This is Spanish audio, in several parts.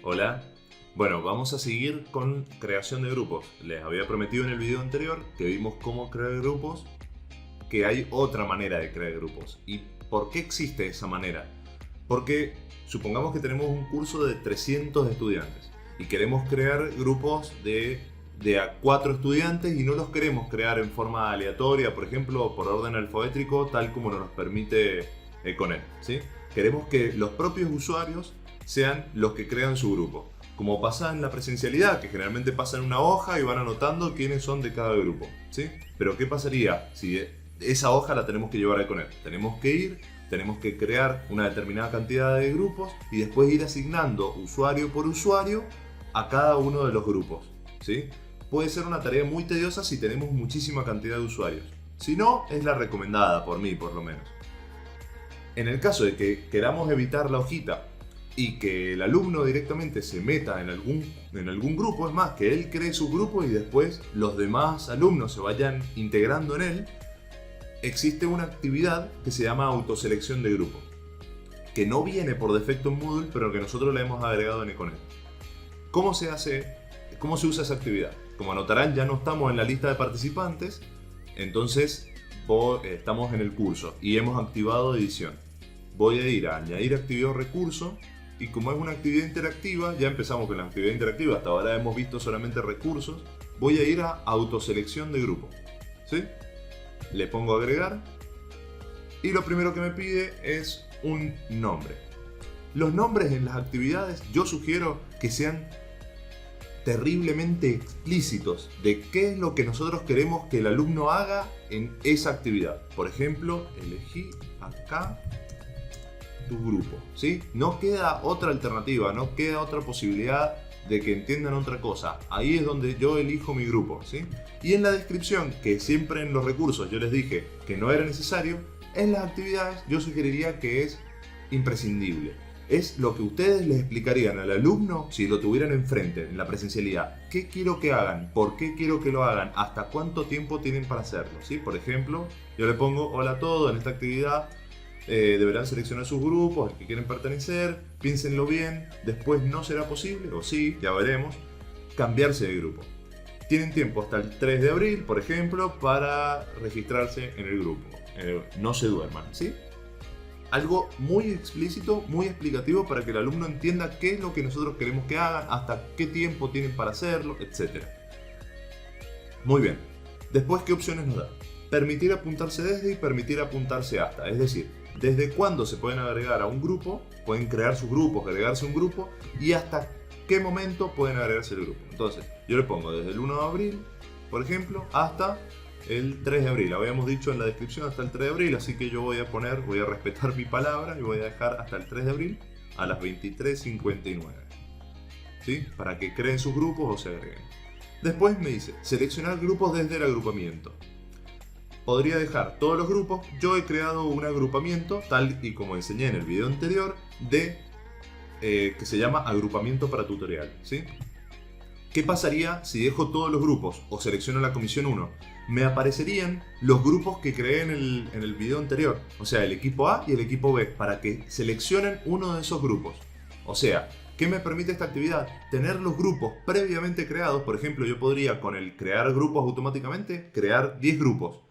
Hola. Bueno, vamos a seguir con creación de grupos. Les había prometido en el video anterior que vimos cómo crear grupos, que hay otra manera de crear grupos. ¿Y por qué existe esa manera? Porque supongamos que tenemos un curso de 300 estudiantes y queremos crear grupos de a 4 estudiantes y no los queremos crear en forma aleatoria, por ejemplo, por orden alfabético, tal como nos permite Econet, ¿sí? Queremos que los propios usuarios sean los que crean su grupo. Como pasa en la presencialidad, que generalmente pasa en una hoja y van anotando quiénes son de cada grupo, ¿sí? Pero ¿qué pasaría si esa hoja la tenemos que llevar a Econet? Tenemos que crear una determinada cantidad de grupos y después ir asignando usuario por usuario a cada uno de los grupos, ¿sí? Puede ser una tarea muy tediosa si tenemos muchísima cantidad de usuarios. Si no, es la recomendada por mí, por lo menos. En el caso de que queramos evitar la hojita y que el alumno directamente se meta en algún grupo, es más, que él cree su grupo y después los demás alumnos se vayan integrando en él, existe una actividad que se llama autoselección de grupo, que no viene por defecto en Moodle, pero que nosotros le hemos agregado en Econet. ¿Cómo se usa esa actividad? Como notarán, ya no estamos en la lista de participantes, entonces estamos en el curso y hemos activado edición. Voy a ir a añadir actividad o recurso. Y como es una actividad interactiva, ya empezamos con la actividad interactiva, hasta ahora hemos visto solamente recursos, voy a ir a autoselección de grupo, ¿sí? Le pongo agregar y lo primero que me pide es un nombre. Los nombres en las actividades yo sugiero que sean terriblemente explícitos de qué es lo que nosotros queremos que el alumno haga en esa actividad. Por ejemplo, elegí acá tu grupo, ¿sí? No queda otra alternativa, no queda otra posibilidad de que entiendan otra cosa. Ahí es donde yo elijo mi grupo, ¿sí? Y en la descripción, que siempre en los recursos yo les dije que no era necesario, en las actividades yo sugeriría que es imprescindible. Es lo que ustedes les explicarían al alumno si lo tuvieran enfrente en la presencialidad. ¿Qué quiero que hagan? ¿Por qué quiero que lo hagan? ¿Hasta cuánto tiempo tienen para hacerlo? ¿Sí? Por ejemplo, yo le pongo hola a todos en esta actividad. Deberán seleccionar sus grupos al que quieren pertenecer, piénsenlo bien, después no será posible, o sí, ya veremos, cambiarse de grupo. Tienen tiempo hasta el 3 de abril, por ejemplo, para registrarse en el grupo. No se duerman, ¿sí? Algo muy explícito, muy explicativo para que el alumno entienda qué es lo que nosotros queremos que hagan, hasta qué tiempo tienen para hacerlo, etc. Muy bien. Después, ¿qué opciones nos da? Permitir apuntarse desde y permitir apuntarse hasta, es decir, desde cuándo se pueden agregar a un grupo, pueden crear sus grupos, agregarse a un grupo y hasta qué momento pueden agregarse al grupo. Entonces, yo le pongo desde el 1 de abril, por ejemplo, hasta el 3 de abril. Habíamos dicho en la descripción hasta el 3 de abril, así que yo voy a respetar mi palabra y voy a dejar hasta el 3 de abril a las 23:59. ¿Sí? Para que creen sus grupos o se agreguen. Después me dice, seleccionar grupos desde el agrupamiento. Podría dejar todos los grupos. Yo he creado un agrupamiento, tal y como enseñé en el video anterior, que se llama agrupamiento para tutorial, ¿sí? ¿Qué pasaría si dejo todos los grupos o selecciono la comisión 1? Me aparecerían los grupos que creé en el video anterior, o sea, el equipo A y el equipo B, para que seleccionen uno de esos grupos. O sea, ¿qué me permite esta actividad? Tener los grupos previamente creados. Por ejemplo, yo podría con el crear grupos automáticamente crear 10 grupos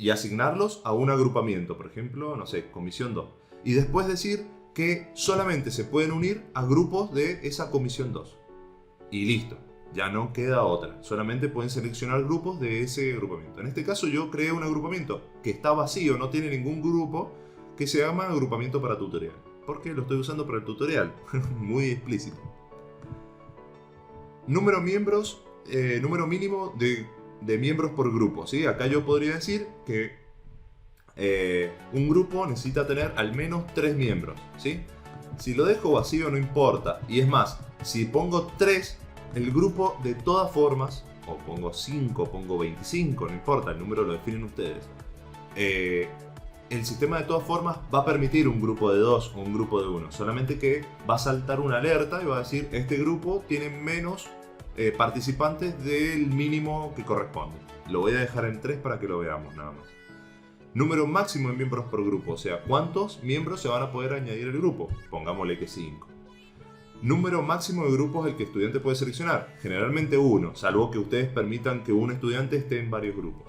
y asignarlos a un agrupamiento, por ejemplo, no sé, comisión 2. Y después decir que solamente se pueden unir a grupos de esa comisión 2. Y listo, ya no queda otra. Solamente pueden seleccionar grupos de ese agrupamiento. En este caso yo creé un agrupamiento que está vacío, no tiene ningún grupo, que se llama agrupamiento para tutorial. Porque lo estoy usando para el tutorial, muy explícito. Número mínimo de miembros por grupo, ¿sí? Acá yo podría decir que un grupo necesita tener al menos 3 miembros, ¿sí? Si lo dejo vacío no importa, y es más, si pongo 3, el grupo de todas formas, o pongo 5, pongo 25, no importa, el número lo definen ustedes, el sistema de todas formas va a permitir un grupo de 2 o un grupo de 1, solamente que va a saltar una alerta y va a decir este grupo tiene menos participantes del mínimo que corresponde. Lo voy a dejar en 3 para que lo veamos nada más. Número máximo de miembros por grupo, o sea, ¿cuántos miembros se van a poder añadir al grupo? Pongámosle que 5. Número máximo de grupos el que el estudiante puede seleccionar. Generalmente uno, salvo que ustedes permitan que un estudiante esté en varios grupos.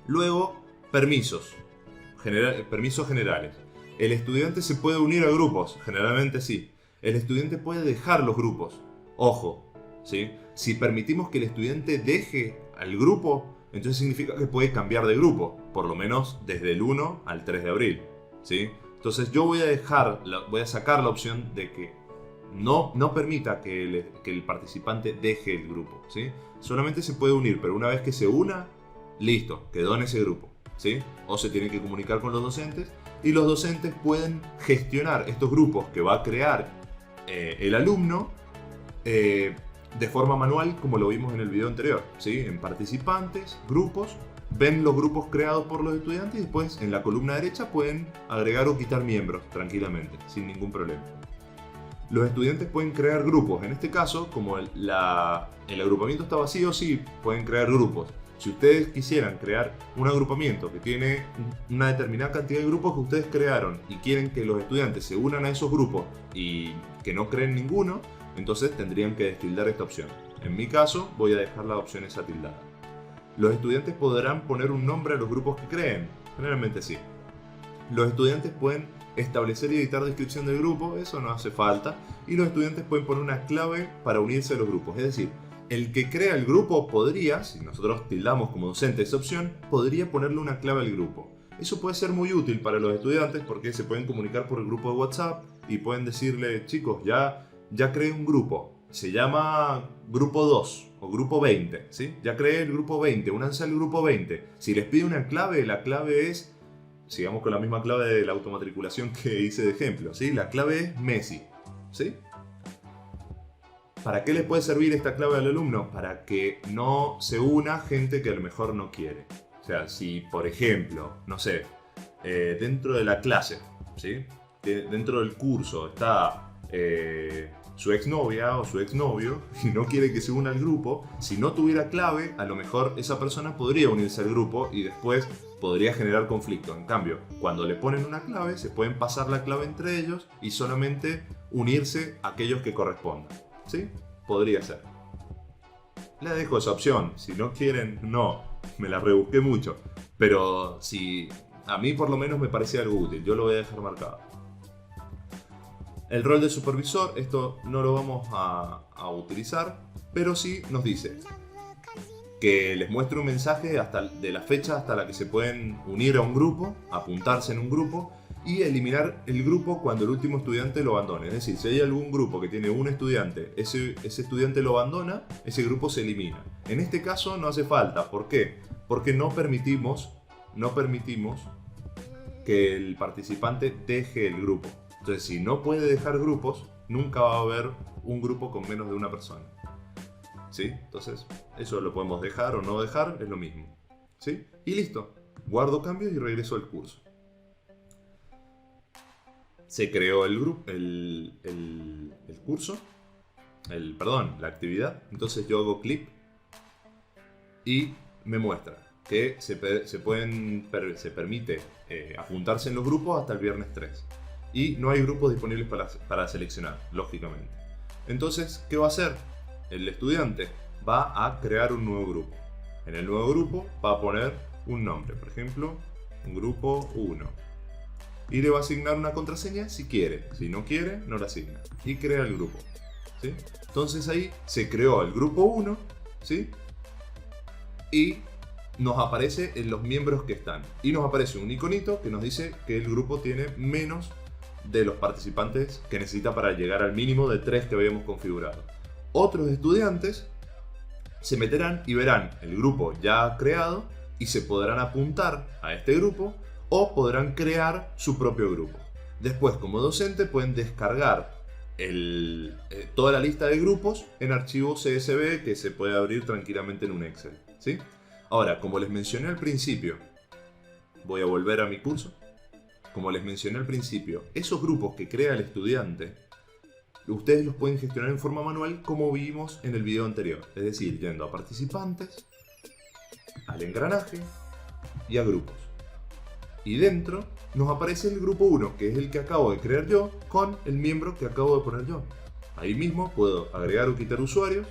Luego, permisos. Permisos generales. El estudiante se puede unir a grupos. Generalmente sí. El estudiante puede dejar los grupos. Ojo, ¿sí? Si permitimos que el estudiante deje al grupo, entonces significa que puede cambiar de grupo. Por lo menos desde el 1 al 3 de abril. ¿Sí? Entonces yo voy a sacar la opción de que no permita que el participante deje el grupo, ¿sí? Solamente se puede unir, pero una vez que se una, listo, quedó en ese grupo, ¿sí? O se tiene que comunicar con los docentes y los docentes pueden gestionar estos grupos que va a crear el alumno de forma manual, como lo vimos en el video anterior, ¿sí? En participantes, grupos, ven los grupos creados por los estudiantes y después en la columna derecha pueden agregar o quitar miembros tranquilamente, sin ningún problema. Los estudiantes pueden crear grupos. En este caso, como el agrupamiento está vacío, sí, pueden crear grupos. Si ustedes quisieran crear un agrupamiento que tiene una determinada cantidad de grupos que ustedes crearon y quieren que los estudiantes se unan a esos grupos y que no creen ninguno, entonces tendrían que destildar esta opción. En mi caso, voy a dejar la opción esa tildada. Los estudiantes podrán poner un nombre a los grupos que creen. Generalmente sí. Los estudiantes pueden establecer y editar descripción del grupo, eso no hace falta, y los estudiantes pueden poner una clave para unirse a los grupos. Es decir, el que crea el grupo podría, si nosotros tildamos como docente esa opción, podría ponerle una clave al grupo. Eso puede ser muy útil para los estudiantes porque se pueden comunicar por el grupo de WhatsApp y pueden decirle, chicos, ya creé un grupo, se llama grupo 2 o grupo 20, ¿sí? Ya creé el grupo 20, únanse al grupo 20. Si les pide una clave, la clave es, sigamos con la misma clave de la automatriculación que hice de ejemplo, ¿sí? La clave es Messi, ¿sí? ¿Para qué les puede servir esta clave al alumno? Para que no se una gente que a lo mejor no quiere. O sea, si por ejemplo, no sé, dentro de la clase, ¿sí? Dentro del curso está su exnovia o su exnovio y no quiere que se una al grupo, si no tuviera clave, a lo mejor esa persona podría unirse al grupo y después podría generar conflicto. En cambio, cuando le ponen una clave, se pueden pasar la clave entre ellos y solamente unirse a aquellos que correspondan. ¿Sí? Podría ser. Les dejo esa opción. Si no quieren, no. Me la rebusqué mucho. Pero si a mí por lo menos me parecía algo útil, yo lo voy a dejar marcado. El rol de supervisor, esto no lo vamos a utilizar, pero sí nos dice que les muestre un mensaje de la fecha hasta la que se pueden unir a un grupo, apuntarse en un grupo y eliminar el grupo cuando el último estudiante lo abandone. Es decir, si hay algún grupo que tiene un estudiante, ese estudiante lo abandona, ese grupo se elimina. En este caso no hace falta. ¿Por qué? Porque no permitimos que el participante deje el grupo. Entonces, si no puede dejar grupos, nunca va a haber un grupo con menos de una persona. ¿Sí? Entonces, eso lo podemos dejar o no dejar, es lo mismo. ¿Sí? Y listo. Guardo cambios y regreso al curso. Se creó el grupo, el curso, la actividad. Entonces yo hago clic y me muestra que se permite apuntarse en los grupos hasta el viernes 3. Y no hay grupos disponibles para seleccionar, lógicamente. Entonces, ¿qué va a hacer? El estudiante va a crear un nuevo grupo. En el nuevo grupo va a poner un nombre, por ejemplo, grupo 1. Y le va a asignar una contraseña si quiere. Si no quiere, no la asigna. Y crea el grupo, ¿sí? Entonces ahí se creó el grupo 1, ¿sí? Y nos aparece en los miembros que están. Y nos aparece un iconito que nos dice que el grupo tiene menos de los participantes que necesita para llegar al mínimo de 3 que habíamos configurado. Otros estudiantes se meterán y verán el grupo ya creado y se podrán apuntar a este grupo o podrán crear su propio grupo. Después, como docente, pueden descargar toda la lista de grupos en archivo CSV que se puede abrir tranquilamente en un Excel, ¿sí? Ahora, como les mencioné al principio, voy a volver a mi curso. Como les mencioné al principio, esos grupos que crea el estudiante, ustedes los pueden gestionar en forma manual como vimos en el video anterior. Es decir, yendo a participantes, al engranaje y a grupos. Y dentro nos aparece el grupo 1, que es el que acabo de crear yo, con el miembro que acabo de poner yo. Ahí mismo puedo agregar o quitar usuarios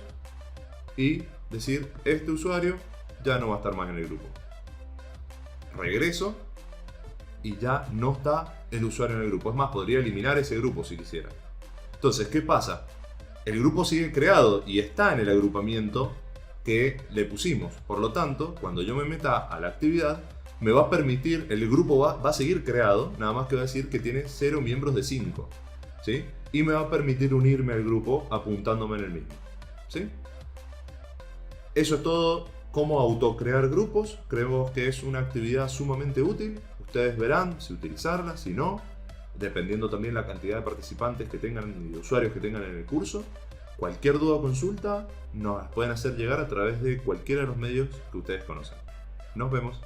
y decir, este usuario ya no va a estar más en el grupo. Regreso y ya no está el usuario en el grupo. Es más, podría eliminar ese grupo si quisiera. Entonces, ¿qué pasa? El grupo sigue creado y está en el agrupamiento que le pusimos. Por lo tanto, cuando yo me meta a la actividad, me va a permitir, el grupo va a seguir creado, nada más que va a decir que tiene 0 miembros de 5. ¿Sí? Y me va a permitir unirme al grupo apuntándome en el mismo. ¿Sí? Eso es todo. Cómo autocrear grupos. Creo que es una actividad sumamente útil. Ustedes verán si utilizarla, si no, dependiendo también la cantidad de participantes que tengan y de usuarios que tengan en el curso. Cualquier duda o consulta nos las pueden hacer llegar a través de cualquiera de los medios que ustedes conocen. Nos vemos.